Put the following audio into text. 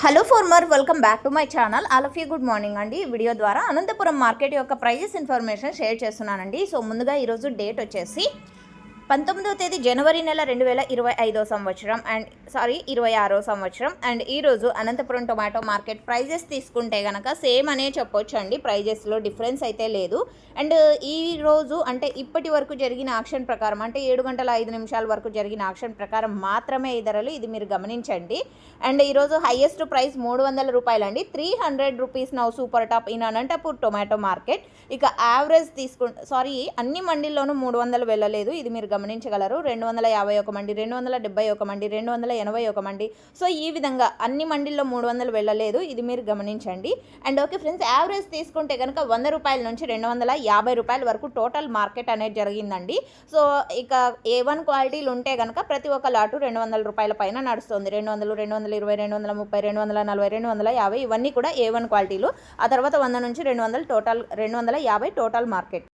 Hello farmer, welcome back to my channel. All of you good morning అండి. ఈ video ద్వారా Anantapuram market యొక్క prices information share చేస్తున్నానండి. So ముందుగా ఈరోజు డేట్ వచ్చేసి 19వ తేదీ జనవరి నెల 2025 సంవత్సరం అండ్ 26వ సంవత్సరం. అండ్ ఈరోజు అనంతపురం టొమాటో మార్కెట్ ప్రైజెస్ తీసుకుంటే కనుక సేమ్ అనే చెప్పొచ్చు అండి. ప్రైజెస్లో డిఫరెన్స్ అయితే లేదు. అండ్ ఈరోజు అంటే ఇప్పటి వరకు జరిగిన ఆక్షన్ ప్రకారం అంటే 7 గంటల 5 నిమిషాల వరకు జరిగిన ఆక్షన్ ప్రకారం మాత్రమే ఈ ధరలు, ఇది మీరు గమనించండి. అండ్ ఈరోజు హైయెస్ట్ ప్రైస్ 300 రూపాయలండి. 300 rupees now super top in Anantapur tomato market. ఇక యావరేజ్ అన్ని మండీల్లోనూ 300 వెళ్ళలేదు, ఇది మీరు గమనించగలరు. 251 మండి, 271 మండి, 281 మండి. సో ఈ విధంగా అన్ని మండీల్లో 300 వెళ్ళలేదు, ఇది మీరు గమనించండి. అండ్ ఓకే ఫ్రెండ్స్, యావరేజ్ తీసుకుంటే కనుక 100 రూపాయల నుంచి 250 రూపాయల వరకు టోటల్ మార్కెట్ అనేది జరిగిందండి. సో ఇక A1 క్వాలిటీలు ఉంటే కనుక ప్రతి ఒక్క లాటు 200 రూపాయల పైన నడుస్తుంది. 200, 220, 230, 240, 250 ఇవన్నీ కూడా A1 క్వాలిటీలు. ఆ తర్వాత 100 నుంచి 200 టోటల్ 250 టోటల్ మార్కెట్.